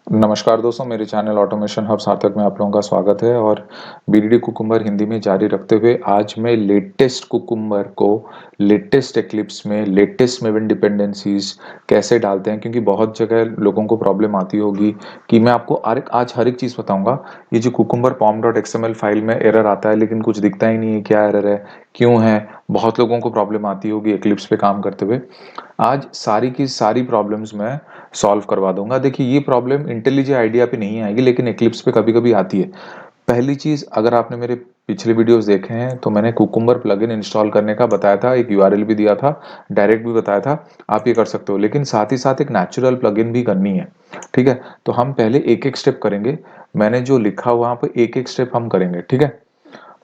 नमस्कार दोस्तों, मेरे चैनल ऑटोमेशन हब सार्थक में आप लोगों का स्वागत है। और बीडीडी कुकुम्बर हिंदी में जारी रखते हुए आज मैं लेटेस्ट कुकुम्बर को लेटेस्ट एक्लिप्स में लेटेस्ट मेवन डिपेंडेंसीज कैसे डालते हैं, क्योंकि बहुत जगह लोगों को प्रॉब्लम आती होगी कि मैं आपको आज हर एक चीज़ बताऊंगा। ये जो कुकुम्बर पॉम डॉट एक्सएमएल फाइल में एरर आता है लेकिन कुछ दिखता ही नहीं है, क्या एरर है, क्यों है। बहुत लोगों को प्रॉब्लम आती होगी एक्लिप्स पे काम करते हुए। आज सारी की सारी प्रॉब्लम्स मैं सॉल्व करवा दूंगा। देखिए, ये प्रॉब्लम इंटेलिजे आइडिया पे नहीं आएगी लेकिन एक्लिप्स पे कभी कभी आती है। पहली चीज, अगर आपने मेरे पिछले वीडियोस देखे हैं तो मैंने कुकुम्बर प्लगइन इंस्टॉल करने का बताया था, एक यूआरएल भी दिया था, डायरेक्ट भी बताया था। आप ये कर सकते हो, लेकिन साथ ही साथ एक नेचुरल प्लगइन भी करनी है। ठीक है, तो हम पहले एक एक स्टेप करेंगे। मैंने जो लिखा वहां पे एक एक स्टेप हम करेंगे। ठीक है,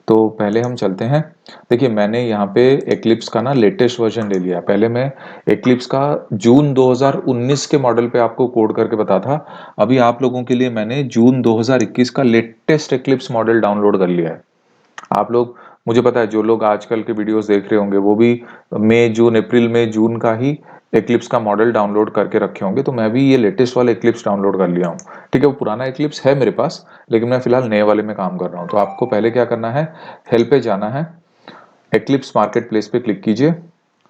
तो पहले हम चलते हैं। देखिए, मैंने यहाँ पे एक्लिप्स का ना लेटेस्ट वर्जन ले लिया। पहले मैं एक्लिप्स का जून 2019 के मॉडल पे आपको कोड करके बता था। अभी आप लोगों के लिए मैंने जून 2021 का लेटेस्ट एक्लिप्स मॉडल डाउनलोड कर लिया है। आप लोग, मुझे पता है जो लोग आजकल के वीडियोस देख रहे होंगे वो भी मई जून अप्रैल में जून का ही एक्लिप्स का मॉडल डाउनलोड करके रखे होंगे। तो मैं भी ये लेटेस्ट वाला एक्लिप्स डाउनलोड कर लिया हूँ। ठीक है, वो पुराना एक्लिप्स है मेरे पास, लेकिन मैं फिलहाल नए वाले में काम कर रहा हूँ। तो आपको पहले क्या करना है, हेल्प पे जाना है, एक्लिप्स मार्केट प्लेस पे क्लिक कीजिए,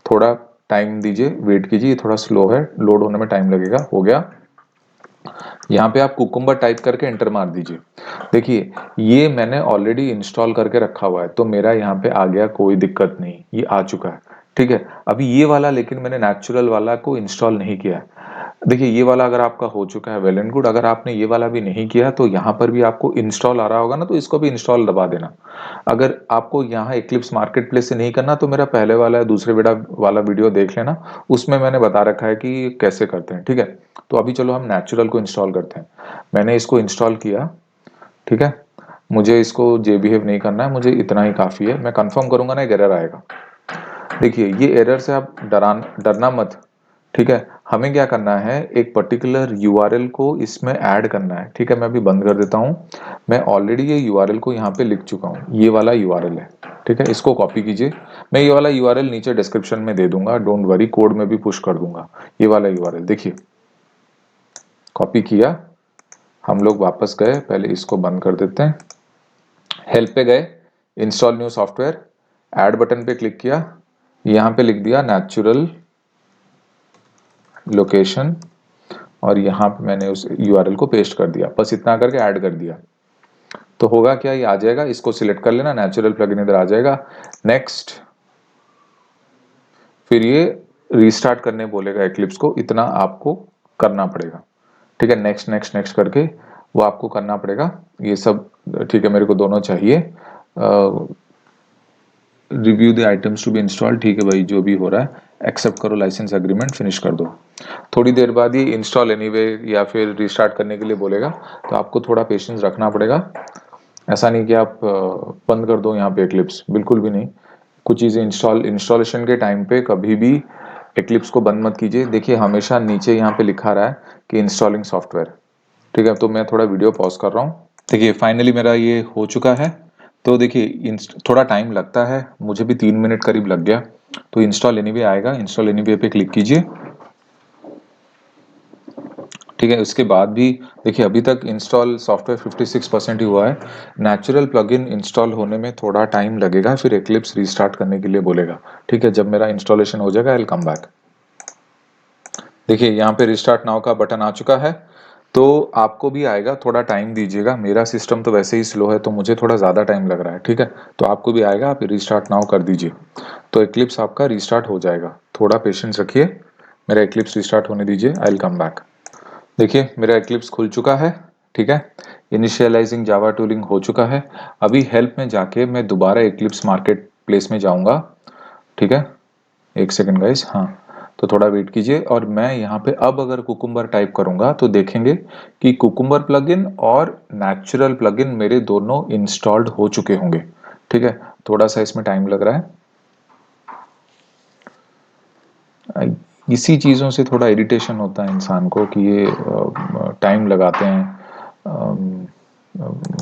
थोड़ा टाइम दीजिए, वेट कीजिए, ये थोड़ा स्लो है, लोड होने में टाइम लगेगा। हो गया। यहाँ पे आप कुकुम्बर टाइप करके एंटर मार दीजिए। देखिए, ये मैंने ऑलरेडी इंस्टॉल करके रखा हुआ है तो मेरा यहाँ पे आ गया, कोई दिक्कत नहीं, ये आ चुका है। ठीक है, अभी ये वाला लेकिन मैंने नेचुरल वाला को इंस्टॉल नहीं किया है। देखिए, ये वाला अगर आपका हो चुका है, वेल एंड गुड। अगर आपने ये वाला भी नहीं किया तो यहाँ पर भी आपको इंस्टॉल आ रहा होगा ना, तो इसको भी इंस्टॉल दबा देना। अगर आपको यहाँ एक्लिप्स मार्केट प्लेस से नहीं करना तो मेरा पहले वाला है, दूसरे वाला वीडियो देख लेना, उसमें मैंने बता रखा है कि कैसे करते हैं। ठीक है, तो अभी चलो हम नेचुरल को इंस्टॉल करते हैं। मैंने इसको इंस्टॉल किया। ठीक है, मुझे इसको जे बिहेव नहीं करना है, मुझे इतना ही काफी है। मैं कंफर्म करूंगा ना, एक एरर आएगा। देखिए, ये एरर से आप डरना मत। ठीक है, हमें क्या करना है, एक पर्टिकुलर यूआरएल को इसमें ऐड करना है। ठीक है, मैं अभी बंद कर देता हूं। मैं ऑलरेडी ये यूआरएल को यहाँ पे लिख चुका हूँ, ये वाला यूआरएल है। ठीक है, इसको कॉपी कीजिए। मैं ये वाला यूआरएल नीचे डिस्क्रिप्शन में दे दूंगा, डोंट वरी, कोड में भी पुश कर दूंगा। ये वाला यूआरएल देखिए, कॉपी किया। हम लोग वापस गए, पहले इसको बंद कर देते हैं। हेल्प पे गए, install new software, add button पे क्लिक किया, यहाँ पे लिख दिया नेचुरल लोकेशन, और यहाँ पे मैंने उस यूआरएल को पेस्ट कर दिया। बस इतना करके ऐड कर दिया तो होगा क्या, ये आ जाएगा। इसको सिलेक्ट कर लेना, नेचुरल प्लगइन इधर आ जाएगा। नेक्स्ट, फिर ये रीस्टार्ट करने बोलेगा एक्लिप्स को, इतना आपको करना पड़ेगा। ठीक है, नेक्स्ट नेक्स्ट नेक्स्ट करके वो आपको करना पड़ेगा ये सब। ठीक है, मेरे को दोनों चाहिए। Review the items to be install, ठीक है भाई, जो भी हो रहा है एक्सेप्ट करो, लाइसेंस एग्रीमेंट फिनिश कर दो। थोड़ी देर बाद ये इंस्टॉल एनीवे या फिर रिस्टार्ट करने के लिए बोलेगा, तो आपको थोड़ा पेशेंस रखना पड़ेगा। ऐसा नहीं कि आप बंद कर दो यहाँ पे एक्लिप्स, बिल्कुल भी नहीं। कुछ चीज़ें इंस्टॉलेशन के टाइम पे कभी भी एक्लिप्स को बंद मत कीजिए। देखिए, हमेशा नीचे यहाँ पे लिखा रहा है कि इंस्टॉलिंग सॉफ्टवेयर। ठीक है, तो मैं थोड़ा वीडियो पॉज कर रहा हूँ। देखिए, फाइनली मेरा ये हो चुका है। तो देखिए, थोड़ा टाइम लगता है, मुझे भी 3 मिनट करीब लग गया। तो इंस्टॉल एनीवे आएगा, इंस्टॉल एनीवे पे क्लिक कीजिए। ठीक है, उसके बाद भी देखिए, अभी तक इंस्टॉल सॉफ्टवेयर 56% ही हुआ है। नेचुरल प्लगइन इंस्टॉल होने में थोड़ा टाइम लगेगा, फिर एक्लिप्स रीस्टार्ट करने के लिए बोलेगा। ठीक है, जब मेरा इंस्टॉलेशन हो जाएगा आई विल कम बैक। देखिए, यहाँ पे रिस्टार्ट नाउ का बटन आ चुका है। तो आपको भी आएगा, थोड़ा टाइम दीजिएगा। मेरा सिस्टम तो वैसे ही स्लो है तो मुझे थोड़ा ज़्यादा टाइम लग रहा है। ठीक है, तो आपको भी आएगा, आप रिस्टार्ट नाउ कर दीजिए तो एक्लिप्स आपका रिस्टार्ट हो जाएगा। थोड़ा पेशेंस रखिए, मेरा एक्लिप्स रिस्टार्ट होने दीजिए, आई विल कम बैक। देखिए, मेरा एक्लिप्स खुल चुका है। ठीक है, इनिशियलाइजिंग जावा टूलिंग हो चुका है। अभी हेल्प में जाके मैं दोबारा एक्लिप्स मार्केट प्लेस में जाऊंगा। ठीक है, एक सेकंड गाइस, हाँ, तो थोड़ा वेट कीजिए। और मैं यहाँ पे अब अगर कुकुम्बर टाइप करूंगा तो देखेंगे कि कुकुम्बर प्लगइन और नेचुरल प्लगइन मेरे दोनों इंस्टॉल्ड हो चुके होंगे। ठीक है, थोड़ा सा इसमें टाइम लग रहा है। इसी चीज़ों से थोड़ा इरिटेशन होता है इंसान को कि ये टाइम लगाते हैं।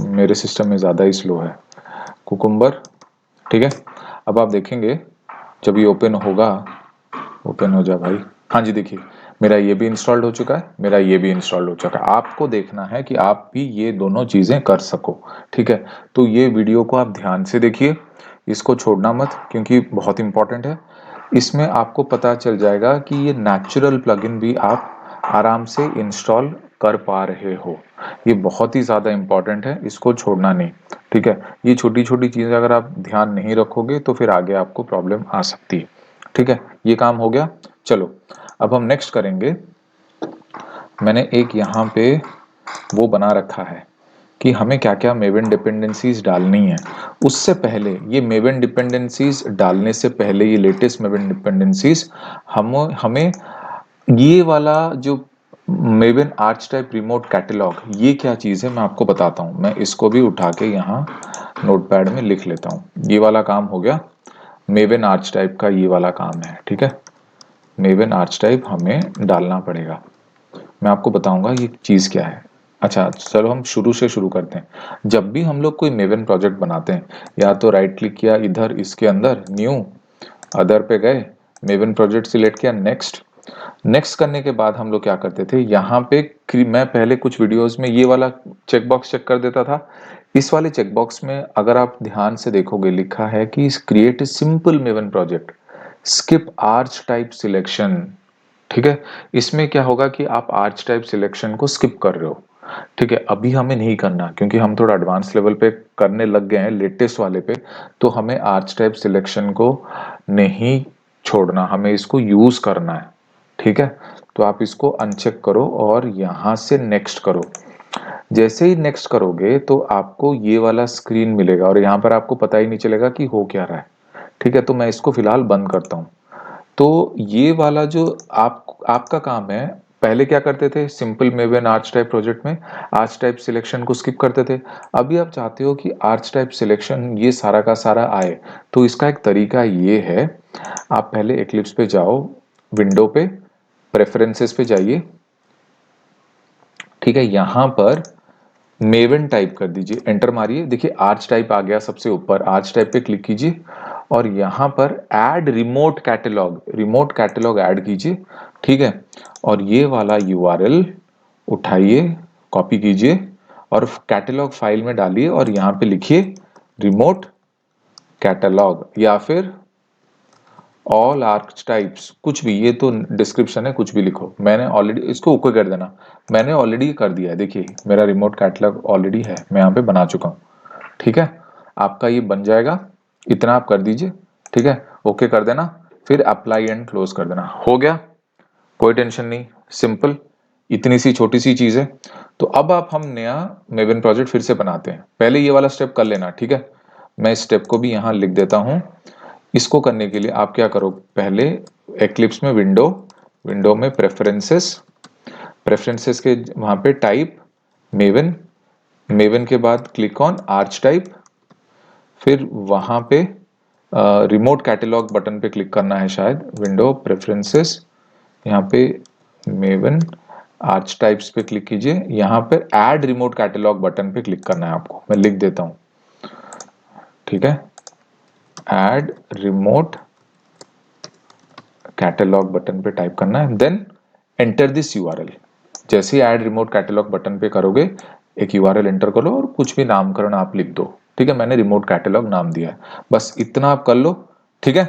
मेरे सिस्टम में ज़्यादा ही स्लो है कुकुम्बर। ठीक है, अब आप देखेंगे जब ये ओपन होगा, ओपन हो जा भाई। हाँ जी, देखिए, मेरा ये भी इंस्टॉल्ड हो चुका है, मेरा ये भी इंस्टॉल्ड हो चुका है। आपको देखना है कि आप भी ये दोनों चीजें कर सको, ठीक है। तो ये वीडियो को आप ध्यान से देखिए, इसको छोड़ना मत, क्योंकि बहुत इंपॉर्टेंट है। इसमें आपको पता चल जाएगा कि ये नेचुरल प्लगइन भी आप आराम से इंस्टॉल कर पा रहे हो। ये बहुत ही ज़्यादा इंपॉर्टेंट है, इसको छोड़ना नहीं, ठीक है। ये छोटी छोटी चीज़ें अगर आप ध्यान नहीं रखोगे तो फिर आगे आपको प्रॉब्लम आ सकती है, ठीक है। ये काम हो गया। चलो अब हम नेक्स्ट करेंगे। मैंने एक यहाँ पे वो बना रखा है कि हमें क्या क्या मेवन डिपेंडेंसीज डालनी है। उससे पहले, ये मेवन डिपेंडेंसीज डालने से पहले, ये लेटेस्ट मेवन डिपेंडेंसीज हमें ये वाला जो maven arch type remote catalogue, ये क्या चीज़ है मैं आपको बताता हूँ। मैं इसको भी उठा के यहाँ नोटपैड में लिख लेता हूँ। ये वाला काम हो गया, मेवन आर्च टाइप का ये वाला काम है, ठीक है। मेवन आर्च टाइप हमें डालना पड़ेगा। मैं आपको बताऊंगा ये चीज़ क्या है। अच्छा चलो हम शुरू से शुरू करते हैं। जब भी हम लोग कोई मेवन प्रोजेक्ट बनाते हैं, या तो राइट क्लिक किया इधर इसके अंदर, न्यू, अदर पे गए, मेवन प्रोजेक्ट सिलेक्ट किया, नेक्स्ट। नेक्स्ट करने के बाद हम लोग क्या करते थे, यहाँ पे मैं पहले कुछ वीडियोस में ये वाला चेकबॉक्स चेक कर देता था। इस वाले चेकबॉक्स में अगर आप ध्यान से देखोगे, लिखा है कि create a simple maven project, skip arch type selection, ठीक है। इसमें क्या होगा कि आप आर्च टाइप सिलेक्शन को स्किप कर रहे हो, ठीक है। अभी हमें नहीं करना, क्योंकि हम थोड़ा एडवांस लेवल पे करने लग गए हैं लेटेस्ट वाले पे। तो हमें आर्च टाइप सिलेक्शन को नहीं छोड़ना, हमें इसको यूज करना है, ठीक है। तो आप इसको अनचेक करो और यहां से नेक्स्ट करो। जैसे ही नेक्स्ट करोगे तो आपको ये वाला स्क्रीन मिलेगा और यहाँ पर आपको पता ही नहीं चलेगा कि हो क्या रहा है, ठीक है। तो मैं इसको फिलहाल बंद करता हूँ। तो ये वाला जो आपका काम है, पहले क्या करते थे simple maven arch type project में, आर्च टाइप सिलेक्शन को स्किप करते थे। अभी आप चाहते हो कि आर्च टाइप सिलेक्शन ये सारा का सारा आए। तो इसका एक तरीका ये है, आप पहले एक्लिप्स पे जाओ, विंडो पे, प्रेफरेंसेस पे जाइए, ठीक है। यहां पर मेवन टाइप कर दीजिए, एंटर मारिए, देखिए आर्च टाइप आ गया सबसे ऊपर। आर्च टाइप पे क्लिक कीजिए और यहां पर add remote catalogue, remote catalogue add कीजिए, ठीक है। और ये वाला यूआरएल उठाइए, कॉपी कीजिए और कैटलॉग फाइल में डालिए और यहां पे लिखिए रिमोट कैटलॉग, या फिर ऑल आर्च टाइप्स, कुछ भी, ये तो डिस्क्रिप्शन है, कुछ भी लिखो। मैंने ऑलरेडी इसको ओके कर देना, मैंने ऑलरेडी कर दिया है। देखिए मेरा रिमोट कैटलॉग ऑलरेडी है, मैं यहाँ पे बना चुका हूँ, ठीक है। आपका ये बन जाएगा, इतना आप कर दीजिए, ठीक है। ओके कर देना, फिर अप्लाई एंड क्लोज कर देना, हो गया। कोई टेंशन नहीं, सिंपल, इतनी सी छोटी सी चीज है। तो अब आप हम नया मेवन प्रोजेक्ट फिर से बनाते हैं। पहले ये वाला स्टेप कर लेना, ठीक है। मैं इस स्टेप को भी यहाँ लिख देता हूँ। इसको करने के लिए आप क्या करो, पहले एक्लिप्स में विंडो, विंडो में प्रेफरेंसेस, प्रेफरेंसेस के वहां पे टाइप मेवन, मेवन के बाद क्लिक ऑन आर्च टाइप, फिर वहां पे रिमोट कैटलॉग बटन पे क्लिक करना है शायद, विंडो प्रेफरेंसेस, यहाँ पे मेवन आर्च टाइप्स पे क्लिक कीजिए, यहाँ पे ऐड रिमोट कैटलॉग बटन पे क्लिक करना है आपको, मैं लिख देता हूँ, ठीक है। ऐड रिमोट कैटलॉग बटन पे टाइप करना है, देन एंटर दिस यूआरएल। जैसे ही ऐड रिमोट कैटलॉग बटन पे करोगे, एक यूआरएल एंटर करो और कुछ भी नामकरण आप लिख दो, ठीक है। मैंने रिमोट कैटलॉग नाम दिया है, बस इतना आप कर लो, ठीक है।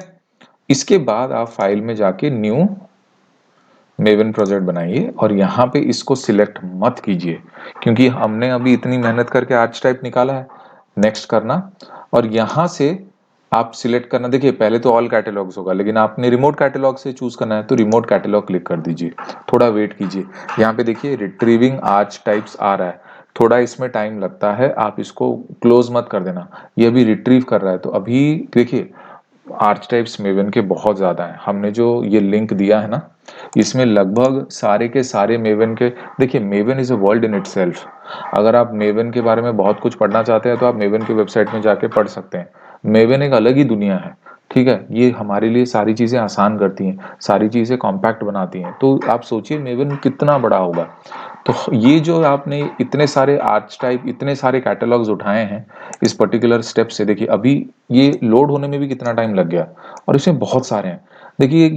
इसके बाद आप फाइल में जाके न्यू मेवन प्रोजेक्ट बनाइए और यहाँ पे इसको सिलेक्ट मत कीजिए, क्योंकि हमने अभी इतनी मेहनत करके आर्च टाइप निकाला है। नेक्स्ट करना और यहाँ से आप सिलेक्ट करना, देखिए पहले तो ऑल कैटलॉग्स होगा, लेकिन आपने रिमोट कैटलॉग से चूज करना है तो रिमोट कैटलॉग क्लिक कर दीजिए। थोड़ा वेट कीजिए, यहाँ पे देखिए रिट्रीविंग आर्च टाइप्स आ रहा है, थोड़ा इसमें टाइम लगता है, आप इसको क्लोज मत कर देना, ये अभी रिट्रीव कर रहा है। तो अभी देखिए आर्च टाइप्स मेवन के बहुत ज्यादा हैं, हमने जो ये लिंक दिया है ना, इसमें लगभग सारे के सारे मेवन के, देखिए maven is a world in itself. अगर आप मेवन के बारे में बहुत कुछ पढ़ना चाहते हैं तो आप मेवन की वेबसाइट में जाके पढ़ सकते हैं। मेवन एक अलग ही दुनिया है, ठीक है, ये हमारे लिए सारी चीज़ें आसान करती हैं, सारी चीज़ें कॉम्पैक्ट बनाती हैं। तो आप सोचिए मेवन कितना बड़ा होगा। तो ये जो आपने इतने सारे आर्च टाइप, इतने सारे कैटलॉग्स उठाए हैं इस पर्टिकुलर स्टेप से, देखिए अभी ये लोड होने में भी कितना टाइम लग गया, और इसमें बहुत सारे हैं। देखिए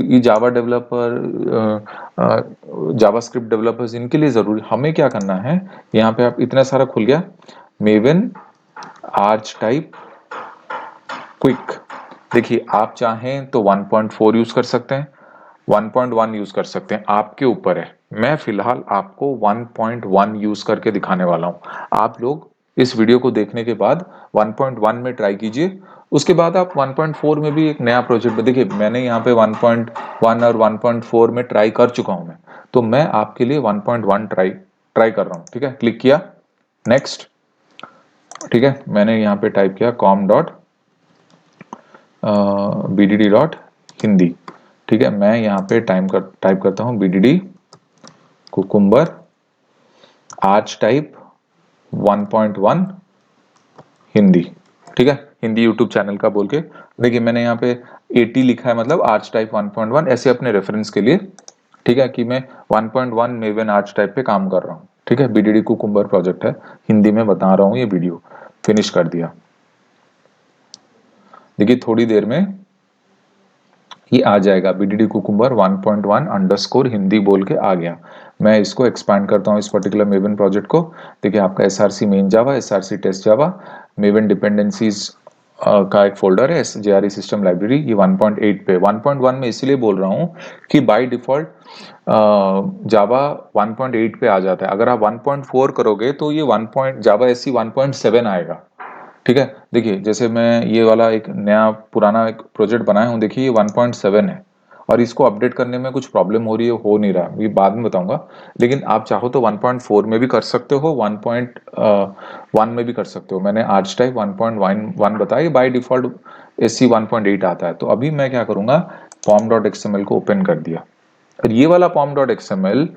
ये जावा डेवलपर, जावास्क्रिप्ट डेवलपर्स, इनके लिए ज़रूरी, हमें क्या करना है, यहाँ पे आप इतना सारा खुल गया, मेवन आर्च टाइप क्विक। देखिए आप चाहें तो 1.4 यूज कर सकते हैं, 1.1 यूज कर सकते हैं, आपके ऊपर है। मैं फिलहाल आपको 1.1 यूज करके दिखाने वाला हूं। आप लोग इस वीडियो को देखने के बाद 1.1 में ट्राई कीजिए, उसके बाद आप 1.4 में भी एक नया प्रोजेक्ट, देखिए मैंने यहाँ पे 1.1 और 1.4 में ट्राई कर चुका हूं मैं, तो मैं आपके लिए 1.1 ट्राई कर रहा हूं। ठीक है, क्लिक किया, नेक्स्ट। ठीक है, मैंने यहाँ पे टाइप किया com.bdd.hindi। ठीक है, मैं यहाँ पे टाइप करता हूँ bdd cucumber arch type 1.1 Hindi. ठीक है, हिंदी यूट्यूब चैनल का बोल के, देखिए मैंने यहाँ पे 80 लिखा है, मतलब आर्च टाइप 1.1, ऐसे अपने रेफरेंस के लिए। ठीक है, कि मैं 1.1 मेवन आर्च टाइप पे काम कर रहा हूँ। ठीक है, बीडीडी कुकुम्बर प्रोजेक्ट है, हिंदी में बता रहा हूँ, ये वीडियो फिनिश कर दिया। देखिए थोड़ी देर में ये आ जाएगा, बीडीडी कुकुम्बर 1.1 अंडरस्कोर हिंदी बोल के आ गया। मैं इसको एक्सपैंड करता हूँ, इस पर्टिकुलर मेवन प्रोजेक्ट को। देखिए आपका एसआरसी मेन जावा, एसआरसी टेस्ट जावा, मेवन डिपेंडेंसीज का एक फोल्डर है, जेआरई सिस्टम लाइब्रेरी। ये 1.8 पे, 1.1 में इसलिए बोल रहा हूँ कि बाय डिफॉल्ट जावा 1.8 पे आ जाता है। अगर आप 1.4 करोगे तो ये 1. जावा एससी 1.7 आएगा। ठीक है, देखिए जैसे मैं ये वाला एक नया पुराना एक प्रोजेक्ट बनाया हूँ, देखिए ये 1.7 है, और इसको अपडेट करने में कुछ प्रॉब्लम हो रही है, हो नहीं रहा, ये बाद में बताऊंगा। लेकिन आप चाहो तो 1.4 में भी कर सकते हो, 1.1 में भी कर सकते हो। मैंने आर्च टाइप 1.1 बताया, बाय डिफॉल्ट एससी 1.8 आता है। तो अभी मैं क्या करूंगा, pom.xml को ओपन कर दिया, और ये वाला pom.xml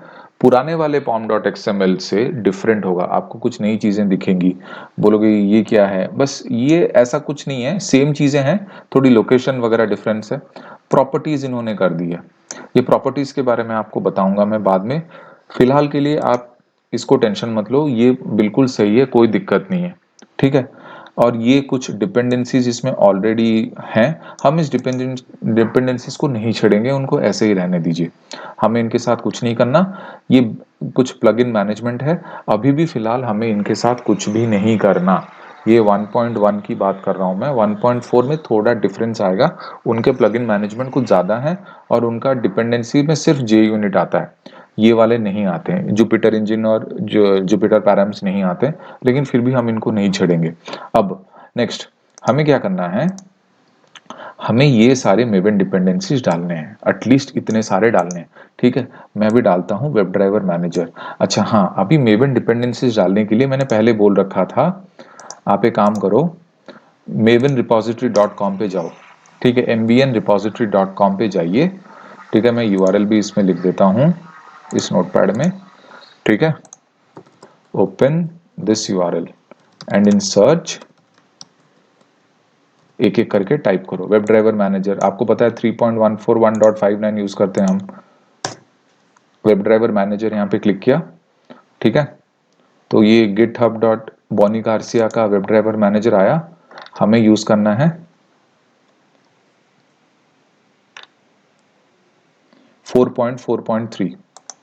पुराने वाले pom.xml से डिफरेंट होगा, आपको कुछ नई चीजें दिखेंगी। बोलोगे ये क्या है, बस ये ऐसा कुछ नहीं है, सेम चीजें हैं, थोड़ी लोकेशन वगैरह डिफरेंस है। प्रॉपर्टीज इन्होंने कर दी है, ये प्रॉपर्टीज के बारे में आपको बताऊंगा मैं बाद में। फिलहाल के लिए आप इसको टेंशन मत लो, ये बिल्कुल सही है, कोई दिक्कत नहीं है। ठीक है, और ये कुछ डिपेंडेंसीज इसमें ऑलरेडी हैं, हम इस डिपेंडेंसीज को नहीं छेड़ेंगे, उनको ऐसे ही रहने दीजिए, हमें इनके साथ कुछ नहीं करना। ये कुछ प्लगइन मैनेजमेंट है, अभी भी फिलहाल हमें इनके साथ कुछ भी नहीं करना। ये 1.1 की बात कर रहा हूं मैं, 1.4 में थोड़ा डिफरेंस आएगा, उनके प्लगइन मैनेजमेंट कुछ ज़्यादा है, और उनका डिपेंडेंसी में सिर्फ जे यूनिट आता है, ये वाले नहीं आते हैं, जुपिटर इंजन और जो जुपिटर पैराम्स नहीं आते, लेकिन फिर भी हम इनको नहीं छेड़ेंगे। अब नेक्स्ट हमें क्या करना है, हमें ये सारे मेवन डिपेंडेंसीज डालने हैं, एटलीस्ट इतने सारे डालने हैं। ठीक है, मैं भी डालता हूँ वेब ड्राइवर मैनेजर। अच्छा हाँ, अभी मेवन डिपेंडेंसीज डालने के लिए मैंने पहले बोल रखा था, आप एक काम करो, mavenrepository.com पे जाओ। ठीक है, mbnrepository.com पे जाइए। ठीक है, मैं यूआरएल भी इसमें लिख देता हूँ इस नोटपैड में। ठीक है, open this URL and in search एक एक करके टाइप करो वेब ड्राइवर मैनेजर। आपको पता है 3.141.59 यूज करते हैं हम। वेब ड्राइवर मैनेजर यहाँ पे क्लिक किया। ठीक है, तो ये गिटहब डॉट बॉनी गार्सिया का वेब ड्राइवर मैनेजर आया, हमें यूज करना है 4.4.3,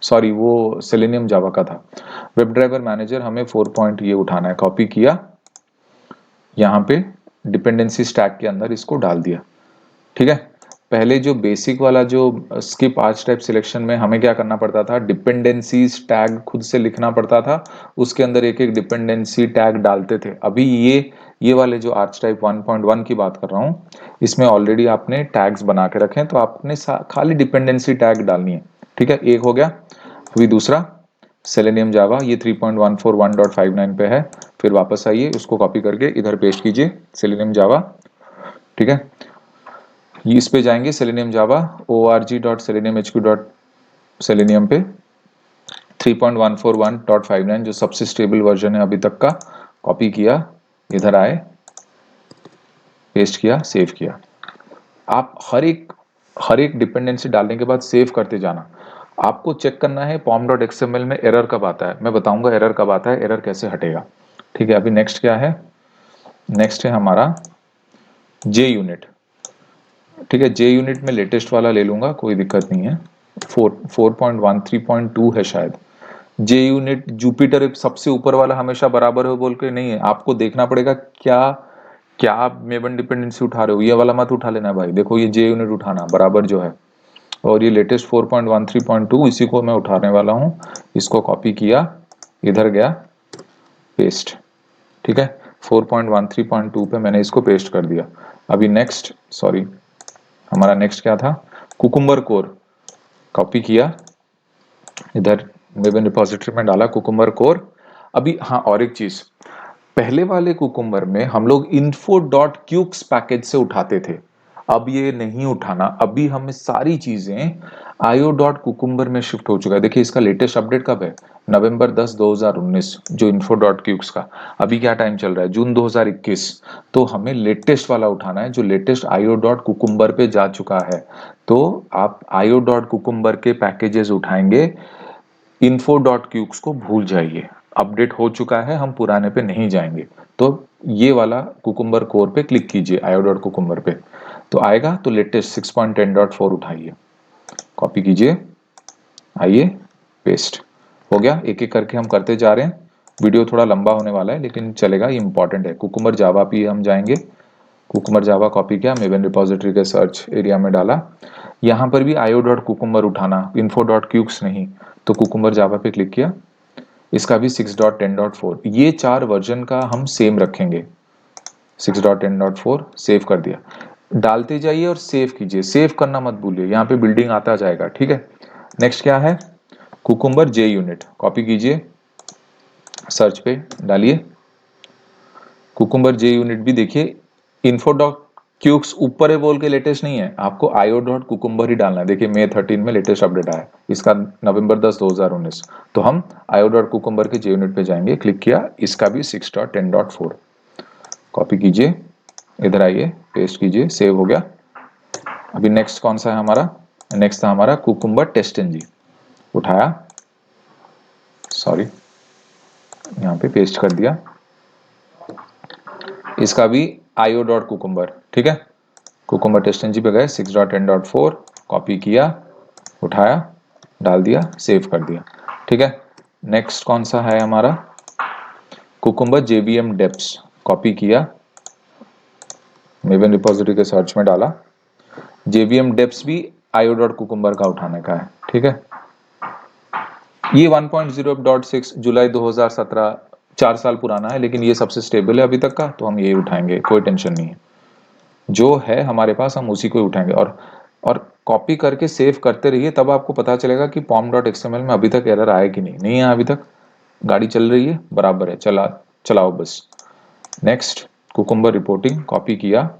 सॉरी वो सेलेनियम जावा का था। वेब ड्राइवर मैनेजर हमें 4. ये उठाना है, कॉपी किया, यहाँ पे डिपेंडेंसी स्टैक के अंदर इसको डाल दिया। ठीक है, पहले जो बेसिक वाला जो स्किप आर्च टाइप सिलेक्शन में हमें क्या करना पड़ता था, डिपेंडेंसीज टैग खुद से लिखना पड़ता था, उसके अंदर एक एक डिपेंडेंसी टैग डालते थे। अभी ये वाले जो आर्च टाइप 1.1 की बात कर रहा हूँ, इसमें ऑलरेडी आपने टैग्स बना के रखे हैं, तो आपने खाली डिपेंडेंसी टैग डालनी है। ठीक है, एक हो गया। अभी दूसरा सेलेनियम जावा, ये 3.141.59 पे है। फिर वापस आइए, उसको कॉपी करके इधर पेस्ट कीजिए, सेलेनियम जावा। ठीक है, इस पे जाएंगे सेलेनियम जावा org.seleniumhq.selenium पे 3.141.59 जो सबसे स्टेबल वर्जन है अभी तक का, कॉपी किया, इधर आए, पेस्ट किया, सेव किया। आप हर एक डिपेंडेंसी डालने के बाद सेव करते जाना। आपको चेक करना है pom.xml में एरर कब आता है, मैं बताऊंगा एरर कब आता है, एरर कैसे हटेगा। ठीक है, अभी नेक्स्ट क्या है, नेक्स्ट है हमारा जे यूनिट। ठीक है, जे यूनिट में लेटेस्ट वाला ले लूंगा, कोई दिक्कत नहीं है। 4.13.2 है शायद। जे यूनिट जुपिटर सबसे ऊपर वाला हमेशा बराबर हो बोल के नहीं है, आपको देखना पड़ेगा क्या क्या आप मेबन डिपेंडेंसी उठा रहे हो, ये वाला मत उठा लेना भाई। देखो ये जे यूनिट उठाना बराबर जो है, और ये लेटेस्ट 4.13.2 इसी को मैं उठाने वाला हूं। इसको कॉपी किया, इधर गया, पेस्ट। ठीक है, 4.13.2 पे मैंने इसको पेस्ट कर दिया। अभी नेक्स्ट, सॉरी हमारा नेक्स्ट क्या था, कुकुम्बर कोर, कॉपी किया, इधर मेबन रिपोजिटरी में डाला कुकुम्बर कोर। अभी हाँ, और एक चीज, पहले वाले कुकुम्बर में हम लोग info.qx पैकेज से उठाते थे, अब ये नहीं उठाना। अभी हमें सारी चीजें io.cucumber में शिफ्ट हो चुका है। देखिए इसका लेटेस्ट अपडेट कब है, नवंबर 10 2019, जो info.qx का। अभी क्या टाइम चल रहा है, जून 2021। तो हमें लेटेस्ट वाला उठाना है जो लेटेस्ट io.cucumber पे जा चुका है। तो आप io.cucumber के पैकेजेस उठाएंगे, info.qx को भूल जाइए, अपडेट हो चुका है, हम पुराने पे नहीं जाएंगे। तो ये वाला कुकुम्बर कोर पे क्लिक कीजिए, io.cucumber पे, तो आएगा। तो लेटेस्ट 6.10.4 उठाइए, कॉपी कीजिए, आइए, पेस्ट हो गया। एक एक करके हम करते जा रहे हैं, वीडियो थोड़ा लंबा होने वाला है लेकिन चलेगा, ये इंपॉर्टेंट है। कुकुम्बर जावा पे हम जाएंगे, कुकुम्बर जावा कॉपी किया, मेबन रिपोजिटरी के सर्च एरिया में डाला। यहाँ पर भी io.cucumber उठाना, info.qx नहीं। तो कुकुम्बर जावा पे क्लिक किया, इसका भी 6.10.4, ये चार वर्जन का हम सेम रखेंगे। 6.10.4 सेव कर दिया, डालते जाइए और सेव कीजिए, सेव करना मत भूलिए, यहाँ पे बिल्डिंग आता जाएगा। ठीक है, नेक्स्ट क्या है, कुकुम्बर जे यूनिट, कॉपी कीजिए, सर्च पे डालिए, कुकुम्बर जे यूनिट भी देखिए info.qx ऊपर है बोल के लेटेस्ट नहीं है, आपको io.cucumber ही डालना है। देखिए मई 13 में लेटेस्ट अपडेट आया, इसका नवंबर 10 2019। तो हम io.cucumber के जे यूनिट पे जाएंगे, क्लिक किया, इसका भी 6.10.4, कॉपी कीजिए, इधर आइए, पेस्ट कीजिए, सेव हो गया। अभी नेक्स्ट कौन सा है हमारा, नेक्स्ट था हमारा कुकुम्बर टेस्टनजी, उठाया, सॉरी यहाँ पे पेस्ट कर दिया, इसका भी io.cucumber। ठीक है, कुकुम्बर टेस्टनजी पे गए, 6.10.4 कॉपी किया, उठाया, डाल दिया, सेव कर दिया। ठीक है, नेक्स्ट कौन सा है हमारा, कुकुम्बर जेवीएम डेप्स, कॉपी किया, मेबन रिपोजिटरी के सर्च में डाला। जेवीएम डेप्स भी io.cucumber का उठाने का है। ठीक है, ये 1.0.6 जुलाई 2017, 4 साल पुराना है, लेकिन ये सबसे स्टेबल है अभी तक का, तो हम यही उठाएंगे, कोई टेंशन नहीं है। जो है हमारे पास हम उसी को ही उठाएंगे, और कॉपी करके सेव करते रहिए, तब आपको पता चलेगा कि pom.xml में अभी तक एरर आया कि नहीं। नहीं है अभी तक, गाड़ी चल रही है, बराबर है, चलाओ बस। नेक्स्ट कुकुम्बर रिपोर्टिंग, कॉपी किया,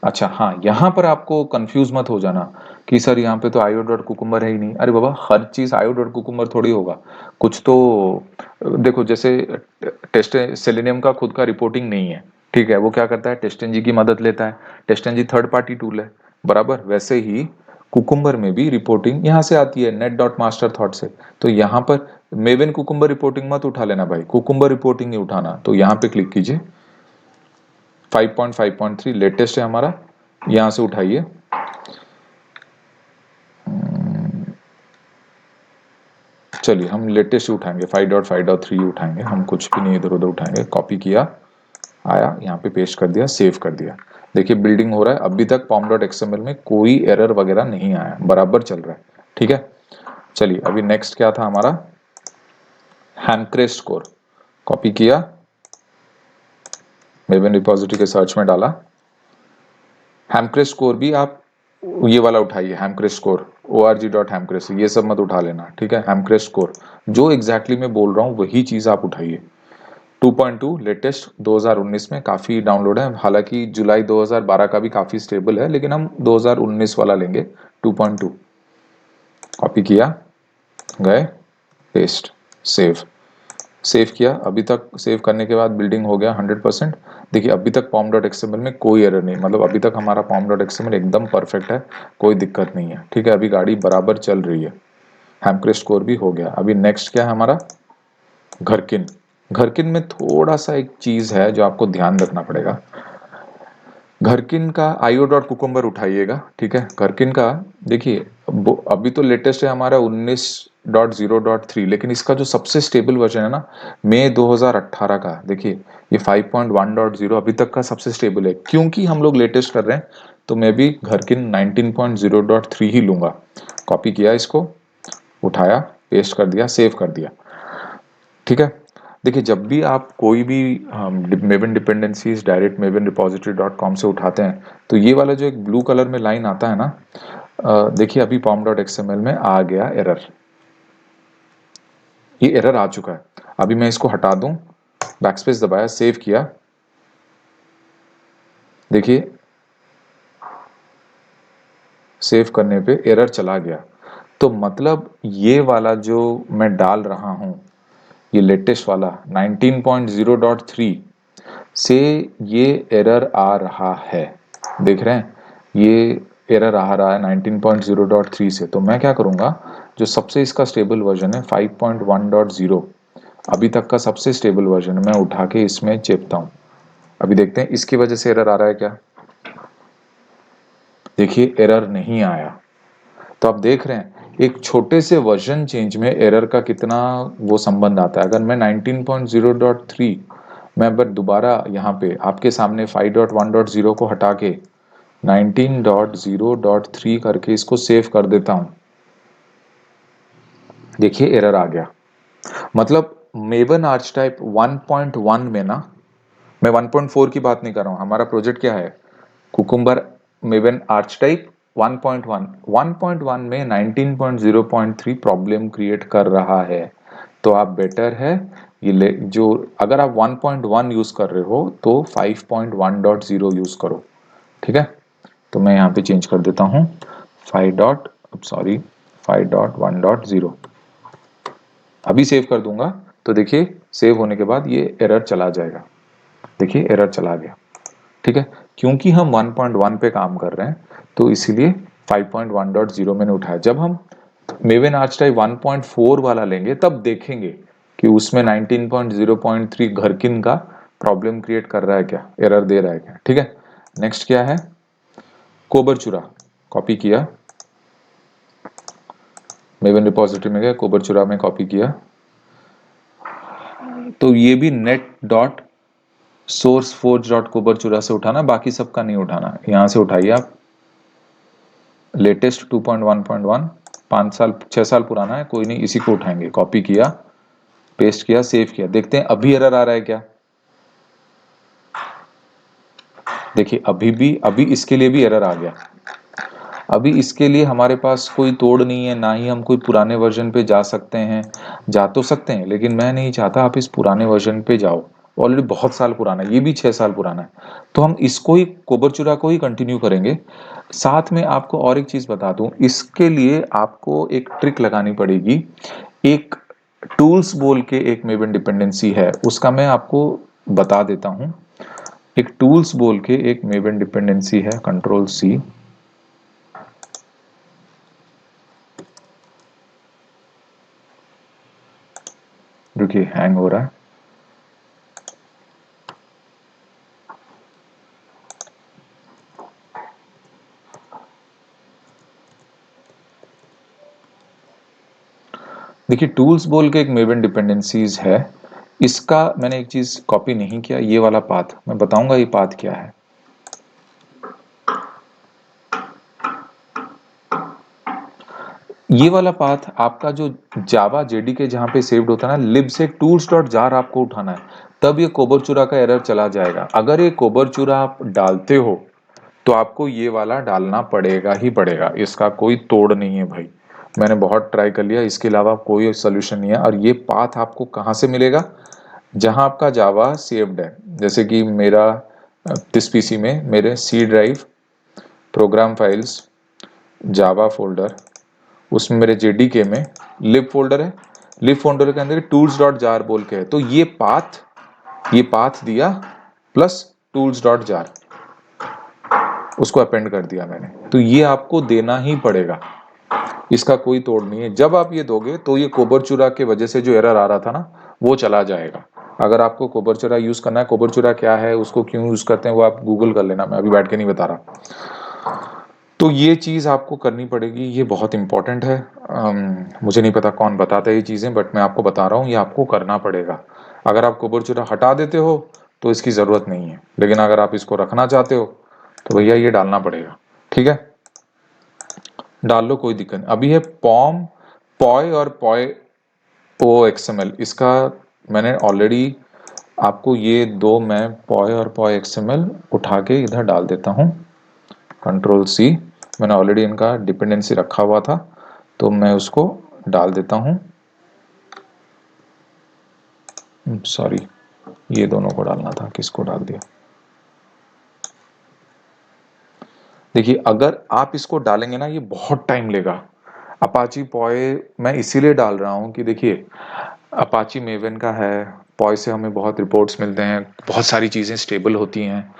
अच्छा हाँ, यहाँ पर आपको कंफ्यूज मत हो जाना कि सर यहाँ पे तो io.cucumber है ही नहीं। अरे बाबा, हर चीज io.cucumber थोड़ी होगा, कुछ तो देखो, जैसे टेस्ट सेलेनियम का खुद का रिपोर्टिंग नहीं है। ठीक है, वो क्या करता है, टेस्टनजी की मदद लेता है, टेस्टनजी थर्ड पार्टी टूल है, बराबर। वैसे ही कुकुम्बर में भी रिपोर्टिंग यहाँ से आती है, net.master thought से। तो यहाँ पर मेवन कुकुम्बर रिपोर्टिंग मत उठा लेना भाई, कुकुम्बर रिपोर्टिंग ही उठाना। तो यहाँ पे क्लिक कीजिए, 5.5.3 लेटेस्ट है हमारा, यहां से उठाइए, चलिए हम लेटेस्ट उठाएंगे, 5.5.3 उठाएंगे, हम कुछ भी नहीं इधर उधर उठाएंगे। कॉपी किया, आया, यहाँ पे पेस्ट कर दिया, सेव कर दिया। देखिए बिल्डिंग हो रहा है, अभी तक pom.xml में कोई एरर वगैरह नहीं आया, बराबर चल रहा है। ठीक है, चलिए अभी नेक्स्ट क्या था हमारा, हैमक्रेस्ट कोर, कॉपी किया, मेबन रिपोजिटरी के सर्च में डाला। हैमक्रेस्ट कोर भी आप ये वाला उठाइए, हैमक्रेस्ट कोर, org.hamcrest, ये सब मत उठा लेना। ठीक है, हैमक्रेस्ट कोर जो एग्जैक्टली मैं बोल रहा हूँ वही चीज आप उठाइए। 2.2 लेटेस्ट 2019 में काफी डाउनलोड है, हालांकि जुलाई 2012 का भी काफी स्टेबल है, लेकिन हम 2019 वाला लेंगे, 2.2। कॉपी किया, गए, पेस्ट, सेव, सेव किया, अभी तक सेव करने के बाद बिल्डिंग हो गया 100%। देखिए अभी तक pom.xml में कोई एरर नहीं, मतलब अभी तक हमारा pom.xml एकदम परफेक्ट है, कोई दिक्कत नहीं है। ठीक है, अभी गाड़ी बराबर चल रही है, हैमक्रेस्ट स्कोर भी हो गया। अभी नेक्स्ट क्या है हमारा, घरकिन। घरकिन में थोड़ा सा एक चीज है जो आपको ध्यान रखना पड़ेगा। घरकिन का io.cucumber उठाइएगा, ठीक है। घरकिन का देखिए अभी तो लेटेस्ट है हमारा 19.0.3, लेकिन इसका जो सबसे स्टेबल वर्जन है ना, मई 2018 का, देखिए ये 5.1.0 अभी तक का सबसे स्टेबल है। क्योंकि हम लोग लेटेस्ट कर रहे हैं तो मैं भी घरकिन 19.0.3 ही लूंगा। कॉपी किया, इसको उठाया, पेस्ट कर दिया, सेव कर दिया। ठीक है, देखिए जब भी आप कोई भी maven dependencies direct maven repository dot com से उठाते हैं तो ये वाला जो एक ब्लू कलर में लाइन आता है ना, देखिए अभी pom.xml में आ गया एरर, ये एरर आ चुका है। अभी मैं इसको हटा दूं, बैकस्पेस दबाया, सेव किया, देखिए सेव करने पे एरर चला गया। तो मतलब ये वाला जो मैं डाल रहा हूं, ये लेटेस्ट वाला 19.0.3 से ये एरर आ रहा है, देख रहे हैं, ये एरर आ रहा है 19.0.3 से। तो मैं क्या करूंगा, जो सबसे इसका स्टेबल वर्जन है 5.1.0, अभी तक का सबसे स्टेबल वर्जन मैं उठा के इसमें चेपता हूं। अभी देखते हैं इसकी वजह से एरर आ रहा है क्या। देखिए एरर नहीं आया। तो आप देख रहे हैं एक छोटे से वर्जन चेंज में एरर का कितना वो संबंध आता है। अगर मैं 19.0.3 मैं अगर दोबारा यहाँ पे आपके सामने 5.1.0 को हटा के 19.0.3 करके इसको सेव कर देता हूं, देखिए एरर आ गया। मतलब मेवन आर्च टाइप 1.1 में ना, मैं 1.4 की बात नहीं कर रहा हूं, हमारा प्रोजेक्ट क्या है, कुकुम्बर मेवन आर्च टाइप 1.1, 1.1 में 19.0.3 प्रॉब्लम क्रिएट कर रहा है। तो आप बेटर है ये जो, अगर आप 1.1 यूज कर रहे हो तो 5.1.0 यूज करो। ठीक है, तो मैं यहाँ पे चेंज कर देता हूँ 5.1.0। अभी सेव कर दूंगा तो देखिए सेव होने के बाद ये एरर चला जाएगा, देखिए एरर चला गया। ठीक है, क्योंकि हम 1.1 पे काम कर रहे हैं तो इसीलिए 5.1.0 मैंने उठाया। जब हम मेवन आर्च टाइप 1.4 वाला लेंगे तब देखेंगे कि उसमें 19.0.3 घरकिन का प्रॉब्लम क्रिएट कर रहा है क्या, एरर दे रहा है क्या। ठीक है, नेक्स्ट क्या है, कोबर चूरा। कॉपी किया, मेवन रिपोजिटरी में गया, कोबर चूरा में कॉपी किया, तो ये भी net dot source forge dot कोबर चूरा से उठाना, बाकी सबका नहीं उठाना। यहां से उठाइए आप, लेटेस्ट 2.1.1, 5 साल 6 साल पुराना है, कोई नहीं, इसी को उठाएंगे। कॉपी किया, पेस्ट किया, सेव किया, देखते हैं अभी एरर आ रहा है क्या। देखिए अभी इसके लिए भी एरर आ गया। अभी इसके लिए हमारे पास कोई तोड़ नहीं है, ना ही हम कोई पुराने वर्जन पे जा सकते हैं। जा तो सकते हैं लेकिन मैं नहीं चाहता आप इस पुराने वर्जन पे जाओ, ऑलरेडी बहुत साल पुराना है, ये भी 6 साल पुराना है। तो हम इसको ही, कोबरचूरा को ही कंटिन्यू करेंगे। साथ में आपको और एक चीज बता दूं, इसके लिए आपको एक ट्रिक लगानी पड़ेगी। एक टूल्स बोल के एक मेवन डिपेंडेंसी है, उसका मैं आपको बता देता हूं। एक टूल्स बोल के एक मेवन डिपेंडेंसी है, कंट्रोल सी, रुकिए हैंग हो रहा है। देखिए टूल्स बोल के एक मेवन डिपेंडेंसीज है, इसका मैंने एक चीज कॉपी नहीं किया, ये वाला पाथ मैं बताऊंगा, ये पाथ क्या है। ये वाला पाथ आपका जो जावा जेडीके जहां पे सेव्ड होता है ना, लिब से टूल्स डॉट जार आपको उठाना है, तब ये कोबरचूरा का एरर चला जाएगा। अगर ये कोबरचूरा आप डालते हो तो आपको ये वाला डालना पड़ेगा ही पड़ेगा, इसका कोई तोड़ नहीं है भाई। मैंने बहुत ट्राई कर लिया, इसके अलावा कोई सोल्यूशन नहीं है। और ये पाथ आपको कहाँ से मिलेगा, जहां आपका जावा सेव्ड है। जैसे कि मेरा इस पीसी में मेरे सी ड्राइव, प्रोग्राम फाइल्स, जावा फोल्डर, उसमें मेरे जेडीके में लिब फोल्डर है, लिब फोल्डर के अंदर टूल्स डॉट जार बोल के है, तो ये पाथ दिया प्लस टूल्स डॉट जार, उसको अपेंड कर दिया मैंने। तो ये आपको देना ही पड़ेगा, इसका कोई तोड़ नहीं है। जब आप ये दोगे तो ये कोबरचुरा के वजह से जो एरर आ रहा था ना वो चला जाएगा। अगर आपको कोबरचुरा यूज करना है, कोबरचुरा क्या है, उसको क्यों यूज करते हैं, वो आप गूगल कर लेना, मैं अभी बैठ के नहीं बता रहा। तो ये चीज़ आपको करनी पड़ेगी, ये बहुत इंपॉर्टेंट है। मुझे नहीं पता कौन बताता है ये चीज़ें, बट मैं आपको बता रहा हूँ, ये आपको करना पड़ेगा। अगर आप कोबरचुरा हटा देते हो तो इसकी ज़रूरत नहीं है, लेकिन अगर आप इसको रखना चाहते हो तो भैया ये डालना पड़ेगा। ठीक है, डाल लो, कोई दिक्कत नहीं। अभी है पॉम, पॉय और पॉय ओ एक्सएमएल, इसका मैंने ऑलरेडी आपको ये दो, मैं पॉय और पॉय एक्सएमएल उठा के इधर डाल देता हूँ, कंट्रोल सी। मैंने ऑलरेडी इनका डिपेंडेंसी रखा हुआ था, तो मैं उसको डाल देता हूँ। सॉरी, ये दोनों को डालना था, किसको डाल दिया। देखिए, अगर आप इसको डालेंगे ना, ये बहुत टाइम लेगा। अपाची पॉय मैं इसीलिए डाल रहा हूँ कि देखिए, अपाची मेवन का है, पॉय से हमें बहुत रिपोर्ट्स मिलते हैं, बहुत सारी चीज़ें स्टेबल होती हैं।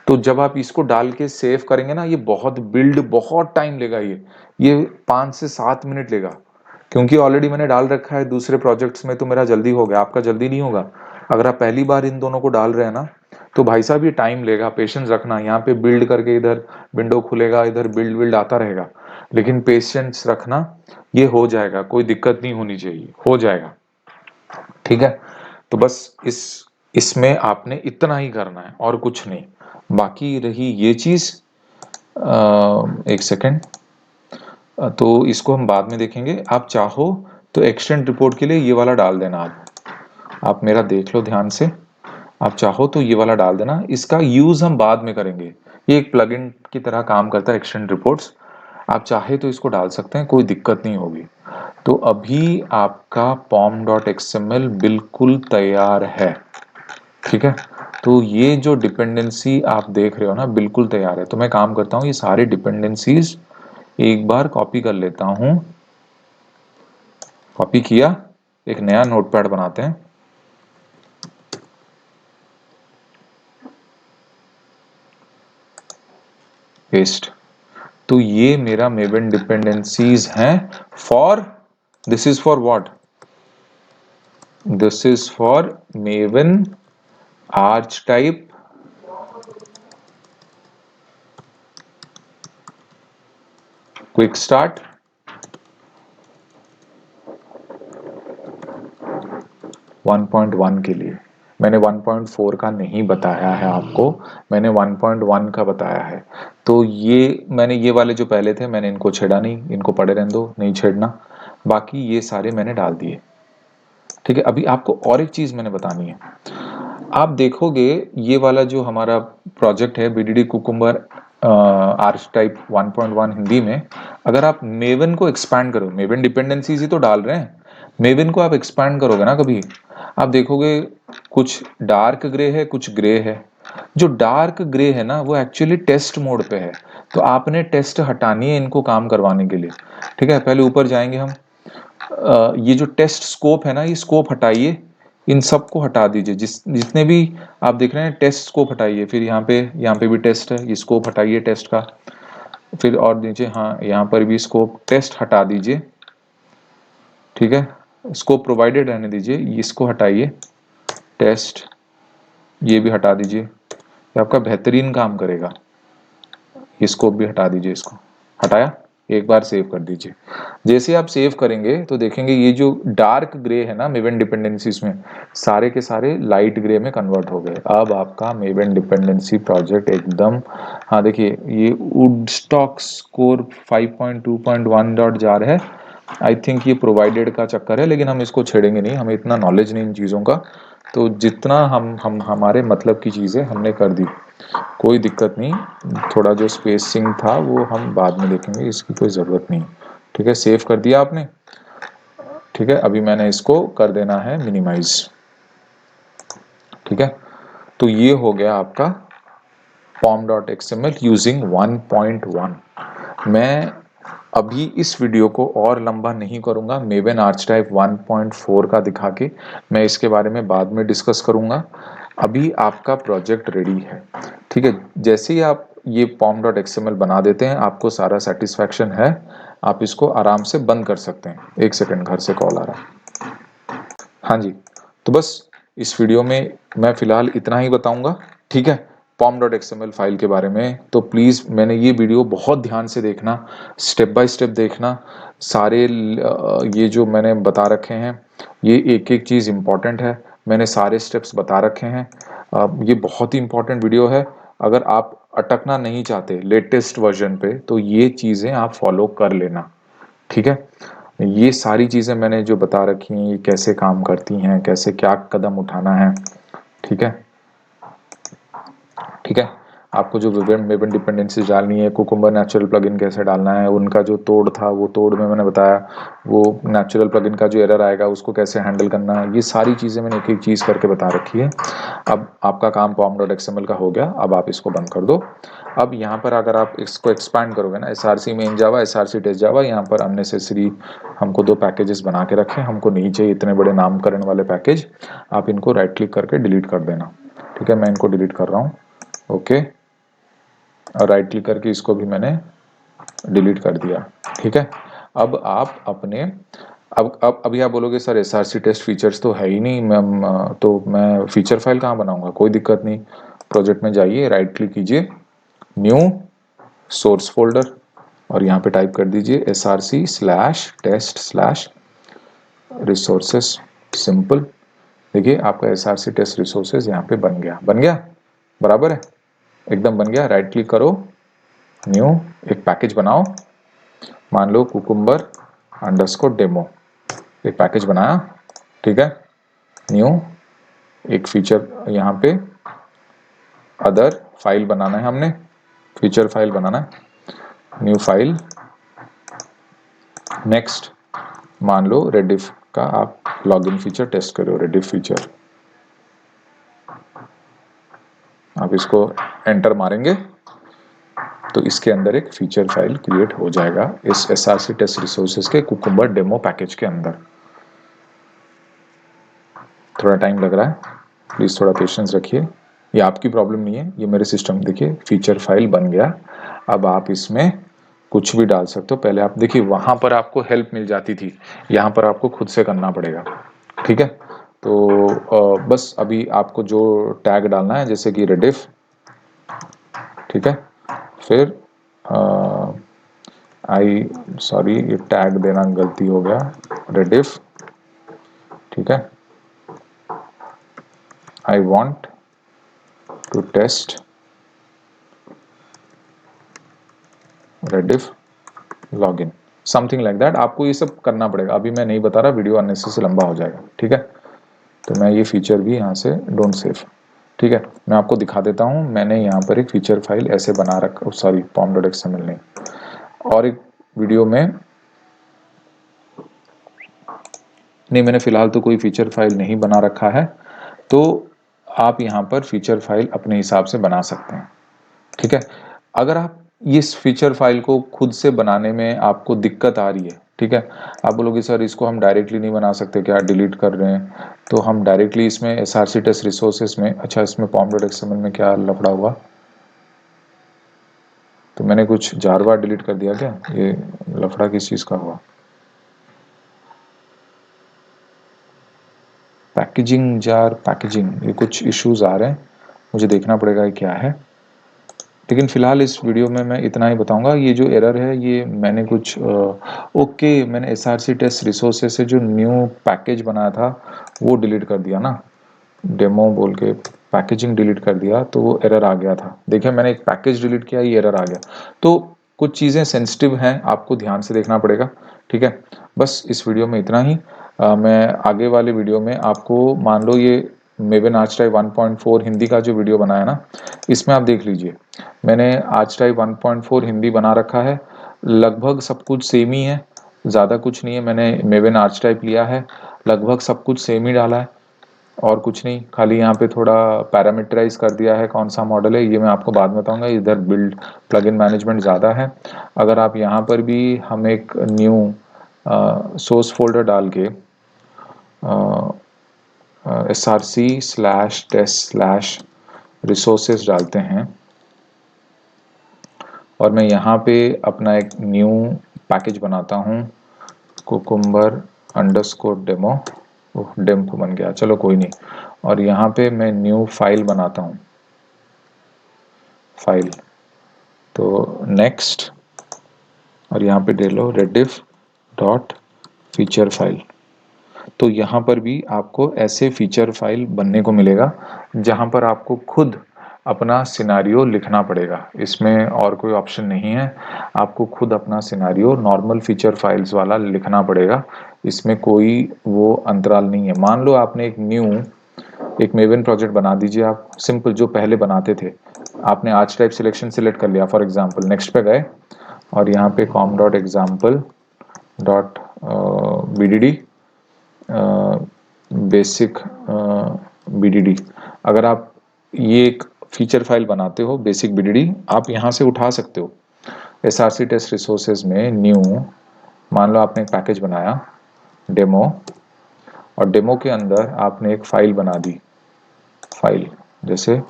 तो जब आप इसको डाल के सेव करेंगे ना, ये बहुत बिल्ड बहुत टाइम लेगा, ये 5 से 7 मिनट लेगा। क्योंकि ऑलरेडी मैंने डाल रखा है दूसरे प्रोजेक्ट्स में, तो मेरा जल्दी हो गया, आपका जल्दी नहीं होगा। अगर आप पहली बार इन दोनों को डाल रहे हैं ना, तो भाई साहब ये टाइम लेगा, पेशेंस रखना। यहाँ पे बिल्ड करके इधर विंडो खुलेगा, इधर बिल्ड बिल्ड आता रहेगा, लेकिन पेशेंस रखना, ये हो जाएगा, कोई दिक्कत नहीं होनी चाहिए, हो जाएगा। ठीक है, तो बस इसमें आपने इतना ही करना है और कुछ नहीं। बाकी रही ये चीज, एक सेकेंड, तो इसको हम बाद में देखेंगे। आप चाहो तो एक्सटेंड रिपोर्ट के लिए ये वाला डाल देना, आप मेरा देख लो ध्यान से। आप चाहो तो ये वाला डाल देना, इसका यूज हम बाद में करेंगे। ये एक प्लगइन की तरह काम करता है, एक्सटेंड रिपोर्ट्स। आप चाहे तो इसको डाल सकते हैं, कोई दिक्कत नहीं होगी। तो अभी आपका पॉम डॉट एक्सएमएल बिल्कुल तैयार है। ठीक है, तो ये जो डिपेंडेंसी आप देख रहे हो ना, बिल्कुल तैयार है। तो मैं काम करता हूँ, ये सारे डिपेंडेंसीज एक बार कॉपी कर लेता हूँ। कॉपी किया, एक नया नोटपैड बनाते हैं। पेस्ट। तो ये मेरा मेवन डिपेंडेंसीज हैं for, this is for what, this is for maven arch type quick start 1.1 के लिए। मैंने 1.4 का नहीं बताया है आपको, मैंने 1.1 का बताया है। तो ये मैंने ये वाले जो पहले थे मैंने इनको छेड़ा नहीं, इनको पड़े रहने दो, नहीं छेड़ना। बाकी ये सारे मैंने डाल दिए। ठीक है, अभी आपको और एक चीज मैंने बतानी है। आप देखोगे ये वाला जो हमारा प्रोजेक्ट है VDD cucumber arch type 1.1 Hindi में, अगर आप मेवन को एक्सपैंड करो, मेवन डिपेंडेंसीज ही तो डाल रहे हैं, मेवन को आप एक्सपैंड करोगे ना कभी, आप देखोगे कुछ डार्क ग्रे है, कुछ ग्रे है। जो डार्क ग्रे है ना वो एक्चुअली टेस्ट मोड पे है, तो आपने टेस्ट हटानी है इनको काम करवाने के लिए। ठीक है, पहले ऊपर जाएंगे हम। ये जो टेस्ट स्कोप है ना, ये स्कोप हटाइए, इन सबको हटा दीजिए, जितने भी आप देख रहे हैं टेस्ट स्कोप हटाइए। फिर यहाँ पे भी टेस्ट है, ये स्कोप हटाइए टेस्ट का। फिर और नीचे, हाँ यहाँ पर भी स्कोप टेस्ट हटा दीजिए। ठीक है, स्कोप प्रोवाइडेड रहने दीजिए, इसको हटाइए, टेस्ट ये भी हटा दीजिए, ये आपका बेहतरीन काम करेगा। ये स्कोप भी हटा दीजिए, इसको हटाया, एक बार सेव कर दीजिए। जैसे आप सेव करेंगे तो देखेंगे ये जो डार्क ग्रे है ना मेवन डिपेंडेंसीज में, सारे के सारे लाइट ग्रे में कन्वर्ट हो गए। अब आपका मेवन डिपेंडेंसी प्रोजेक्ट एकदम, हाँ देखिए ये वुडस्टॉक स्कोर 5.2.1 डॉट जार है। आई थिंक ये प्रोवाइडेड का चक्कर है, लेकिन हम इसको छेड़ेंगे नहीं, हमें इतना नॉलेज नहीं इन चीज़ों का। तो जितना हम हमारे मतलब की चीज़ें हमने कर दी, कोई दिक्कत नहीं। थोड़ा जो स्पेसिंग था वो हम बाद में देखेंगे, इसकी कोई ज़रूरत नहीं। ठीक है, सेव कर दिया आपने। ठीक है, अभी मैंने इसको कर देना है मिनिमाइज। ठीक है, तो ये हो गया आपका pom.xml यूजिंग 1.1। मैं अभी इस वीडियो को और लंबा नहीं करूंगा, मेवन आर्च टाइप 1.4 का दिखा के मैं इसके बारे में बाद में डिस्कस करूंगा। अभी आपका प्रोजेक्ट रेडी है, ठीक है। जैसे ही आप ये pom.xml बना देते हैं, आपको सारा सेटिस्फैक्शन है, आप इसको आराम से बंद कर सकते हैं। एक सेकंड, घर से कॉल आ रहा है। हाँ जी, तो बस इस वीडियो में मैं फिलहाल इतना ही बताऊंगा, ठीक है, pom.xml फाइल के बारे में। तो प्लीज़ मैंने ये वीडियो बहुत ध्यान से देखना, स्टेप बाय स्टेप देखना। सारे ये जो मैंने बता रखे हैं, ये एक एक चीज़ इम्पॉर्टेंट है, मैंने सारे स्टेप्स बता रखे हैं। ये बहुत ही इम्पॉर्टेंट वीडियो है। अगर आप अटकना नहीं चाहते लेटेस्ट वर्जन पे, तो ये चीज़ें आप फॉलो कर लेना, ठीक है। ये सारी चीज़ें मैंने जो बता रखी हैं, ये कैसे काम करती हैं, कैसे क्या कदम उठाना है, ठीक है। ठीक है, आपको जो मेवन डिपेंडेंसी डालनी है, कुकुम्बर नेचुरल प्लगइन कैसे डालना है, उनका जो तोड़ था वो तोड़ में मैंने बताया, वो नेचुरल प्लगइन का जो एरर आएगा उसको कैसे हैंडल करना है, ये सारी चीज़ें मैंने एक एक चीज़ करके बता रखी है। अब आपका काम pom.xml का हो गया, अब आप इसको बंद कर दो। अब यहाँ पर अगर आप इसको एक्सपैंड करोगे ना, SRC मेन जावा, SRC टेस्ट जावा, यहाँ पर अननेसेसरी हमको 2 पैकेजेस बना के रखे, हमको नहीं चाहिए इतने बड़े नामकरण वाले पैकेज। आप इनको राइट क्लिक करके डिलीट कर देना, ठीक है। मैं इनको डिलीट कर रहा हूँ, ओके। और राइट क्लिक करके इसको भी मैंने डिलीट कर दिया, ठीक है। अब आप अपने अब अभी आप बोलोगे सर SRC टेस्ट फीचर्स तो है ही नहीं मैम, तो मैं फीचर फाइल कहाँ बनाऊंगा। कोई दिक्कत नहीं, प्रोजेक्ट में जाइए, राइट क्लिक कीजिए, न्यू सोर्स फोल्डर, और यहाँ पे टाइप कर दीजिए src/test/resources, सिंपल। देखिए आपका SRC टेस्ट रिसोर्सेज यहाँ पे बन गया, बन गया, बराबर है, एकदम बन गया। राइट क्लिक करो, न्यू, एक पैकेज बनाओ, मान लो कुकुम्बर अंडरस्कोर डेमो, एक पैकेज बनाया, ठीक है। न्यू, एक फीचर यहाँ पे अदर फाइल बनाना है, हमने फीचर फाइल बनाना है, न्यू फाइल, नेक्स्ट। मान लो रेडिफ का आप लॉगिन फीचर टेस्ट करो, रेडिफ फीचर, आप इसको एंटर मारेंगे तो इसके अंदर एक फीचर फाइल क्रिएट हो जाएगा इस SRC टेस्ट रिसोर्सेज के कुकुम्बर डेमो पैकेज के अंदर। थोड़ा टाइम लग रहा है, प्लीज़ थोड़ा पेशेंस रखिए, ये आपकी प्रॉब्लम नहीं है, ये मेरे सिस्टम। देखिए फीचर फाइल बन गया, अब आप इसमें कुछ भी डाल सकते हो। पहले आप देखिए वहाँ पर आपको हेल्प मिल जाती थी, यहाँ पर आपको खुद से करना पड़ेगा, ठीक है। तो बस अभी आपको जो टैग डालना है, जैसे कि रेडिफ, ठीक है। फिर सॉरी, ये टैग देना गलती हो गया, रेडिफ, ठीक है। I want to test Rediff login, something like that. आपको ये सब करना पड़ेगा, अभी मैं नहीं बता रहा, वीडियो अननेसेसरी लंबा हो जाएगा, ठीक है। तो मैं ये फीचर भी यहाँ से डोंट सेव, ठीक है। मैं आपको दिखा देता हूँ, मैंने यहाँ पर एक फीचर फाइल ऐसे बना रखा, सॉरी pom.xml नहीं, और एक वीडियो में नहीं, मैंने फिलहाल तो कोई फीचर फाइल नहीं बना रखा है। तो आप यहाँ पर फीचर फाइल अपने हिसाब से बना सकते हैं, ठीक है। अगर आप इस फीचर फाइल को खुद से बनाने में आपको दिक्कत आ रही है, ठीक है, आप बोलोगे सर इसको हम डायरेक्टली नहीं बना सकते क्या, डिलीट कर रहे हैं, तो हम डायरेक्टली इसमें SRC टेस्ट रिसोर्सेज में, अच्छा इसमें pom.xml में क्या लफड़ा हुआ, तो मैंने कुछ जार बार डिलीट कर दिया क्या, ये लफड़ा किस चीज़ का हुआ। पैकेजिंग जार, पैकेजिंग, ये कुछ इश्यूज आ रहे हैं, मुझे देखना पड़ेगा ये क्या है। लेकिन फिलहाल इस वीडियो में मैं इतना ही बताऊंगा, ये जो एरर है ये मैंने कुछ ओके, मैंने SRC टेस्ट रिसोर्सेज से जो न्यू पैकेज बनाया था वो डिलीट कर दिया ना, डेमो बोल के पैकेजिंग डिलीट कर दिया, तो वो एरर आ गया था। देखिए मैंने एक पैकेज डिलीट किया, ये एरर आ गया। तो कुछ चीज़ें सेंसिटिव हैं, आपको ध्यान से देखना पड़ेगा, ठीक है। बस इस वीडियो में इतना ही। मैं आगे वाले वीडियो में आपको, मान लो ये मेवन आर्च टाइप 1.4 हिंदी का जो वीडियो बनाया ना, इसमें आप देख लीजिए, मैंने आर्च टाइप 1.4 हिंदी बना रखा है, लगभग सब कुछ सेम ही है, ज़्यादा कुछ नहीं है। मैंने मेवन आर्च टाइप लिया है, लगभग सब कुछ सेम ही डाला है, और कुछ नहीं, खाली यहाँ पे थोड़ा पैरामीटराइज कर दिया है कौन सा मॉडल है, ये मैं आपको बाद में बताऊंगा। इधर बिल्ड प्लगइन मैनेजमेंट ज़्यादा है। अगर आप यहाँ पर भी हम एक न्यू सोर्स फोल्डर डाल के src/test/resources डालते हैं और मैं यहाँ पे अपना एक न्यू पैकेज बनाता हूँ, कुकुम्बर अंडरस्कोर डेमो। डेमो बन गया, चलो कोई नहीं। और यहाँ पे मैं न्यू फाइल बनाता हूँ, फाइल, तो नेक्स्ट, और यहाँ पे दे लो रेडिफ डॉट फीचर फाइल। तो यहाँ पर भी आपको ऐसे फीचर फाइल बनने को मिलेगा जहाँ पर आपको खुद अपना सिनारियो लिखना पड़ेगा। इसमें और कोई ऑप्शन नहीं है, आपको खुद अपना सिनारियो नॉर्मल फीचर फाइल्स वाला लिखना पड़ेगा। इसमें कोई वो अंतराल नहीं है। मान लो आपने एक मेवन प्रोजेक्ट बना दीजिए, आप सिंपल जो पहले बनाते थे। आपने आज टाइप सिलेक्शन सिलेक्ट कर लिया फॉर एग्जांपल, नेक्स्ट पे गए और यहाँ पे com dot example dot bdd basic bdd। अगर आप ये एक फीचर फाइल बनाते हो बेसिक bdd, आप यहाँ से उठा सकते हो। src टेस्ट रिसोर्सेज में न्यू, मान लो आपने एक पैकेज बनाया डेमो, और डेमो के अंदर आपने एक फाइल बना दी, फाइल जैसे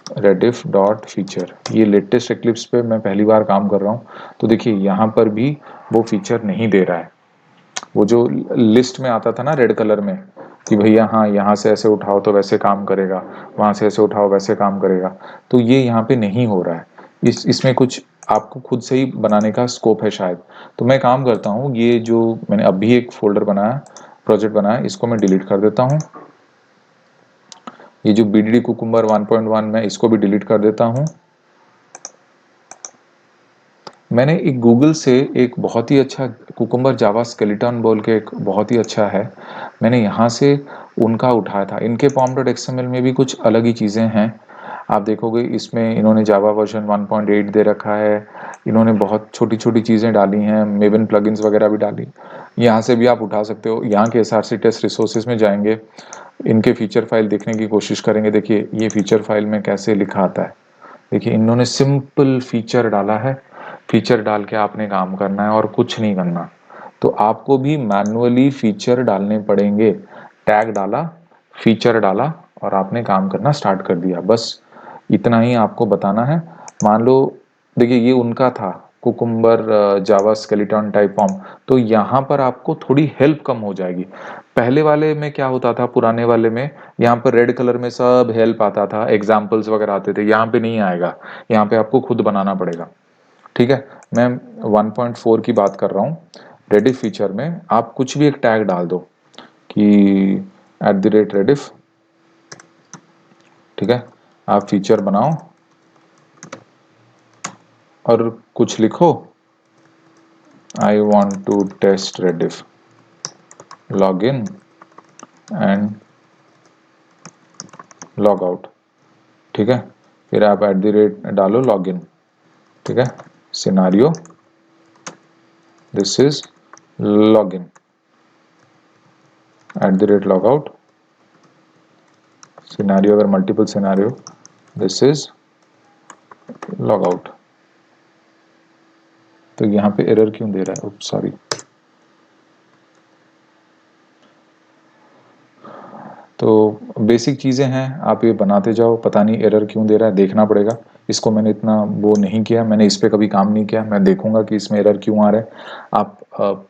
रेडिफ डॉट फीचर। ये लेटेस्ट एक्लिप्स पे मैं पहली बार काम कर रहा हूँ, तो देखिए यहाँ पर भी वो फीचर नहीं दे रहा है। वो जो लिस्ट में आता था ना रेड कलर में कि भैया हाँ यहाँ से ऐसे उठाओ तो वैसे काम करेगा, वहाँ से ऐसे उठाओ वैसे काम करेगा, तो ये यहाँ पे नहीं हो रहा है। इसमें कुछ आपको खुद से ही बनाने का स्कोप है शायद। तो मैं काम करता हूँ, ये जो मैंने अभी एक फोल्डर बनाया, प्रोजेक्ट बनाया, इसको मैं डिलीट कर देता हूँ। ये जो BDD कुकुम्बर 1.1 में, इसको भी डिलीट कर देता हूँ। मैंने एक गूगल से एक बहुत ही अच्छा कुकुम्बर जावा स्केलेटन बोल के एक बहुत ही अच्छा है, मैंने यहाँ से उनका उठाया था। इनके pom.xml में भी कुछ अलग ही चीज़ें हैं, आप देखोगे इसमें इन्होंने जावा वर्जन 1.8 दे रखा है। इन्होंने बहुत छोटी छोटी चीज़ें डाली हैं, मेवन प्लगइन्स वगैरह भी डाली। यहाँ से भी आप उठा सकते हो। यहाँ के src टेस्ट रिसोर्सेज में जाएंगे, इनके फीचर फाइल देखने की कोशिश करेंगे। देखिए ये फीचर फाइल में कैसे लिखा आता है, देखिए इन्होंने सिंपल फीचर डाला है। फीचर डाल के आपने काम करना है और कुछ नहीं करना। तो आपको भी मैन्युअली फीचर डालने पड़ेंगे। टैग डाला, फीचर डाला और आपने काम करना स्टार्ट कर दिया, बस इतना ही आपको बताना है। मान लो देखिए ये उनका था कुकुम्बर जावा स्केलेटन टाइप फॉर्म, तो यहाँ पर आपको थोड़ी हेल्प कम हो जाएगी। पहले वाले में क्या होता था, पुराने वाले में यहाँ पर रेड कलर में सब हेल्प आता था, एग्जाम्पल्स वगैरह आते थे, यहाँ पे नहीं आएगा। यहाँ पे आपको खुद बनाना पड़ेगा, ठीक है। मैं 1.4 की बात कर रहा हूँ। रेडिफ फीचर में आप कुछ भी एक टैग डाल दो कि @rediff, ठीक है। आप फीचर बनाओ और कुछ लिखो, I want to test Rediff, log in and log out, ठीक है। फिर आप डालो लॉग इन, ठीक है। Scenario, this is log in, @log out, scenario अगर multiple scenario, this is log out. तो यहाँ पे एरर क्यों दे रहा है, सॉरी। तो बेसिक चीज़ें हैं, आप ये बनाते जाओ, पता नहीं एरर क्यों दे रहा है, देखना पड़ेगा। इसको मैंने इतना वो नहीं किया, मैंने इस पर कभी काम नहीं किया, मैं देखूंगा कि इसमें एरर क्यों आ रहा है। आप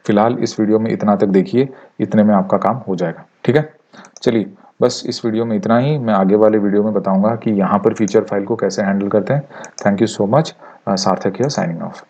फिलहाल इस वीडियो में इतना तक देखिए, इतने में आपका काम हो जाएगा, ठीक है। चलिए बस इस वीडियो में इतना ही। मैं आगे वाले वीडियो में बताऊंगा कि यहाँ पर फीचर फाइल को कैसे हैंडल करते हैं। Thank you so much. सार्थक हियर, साइनिंग ऑफ।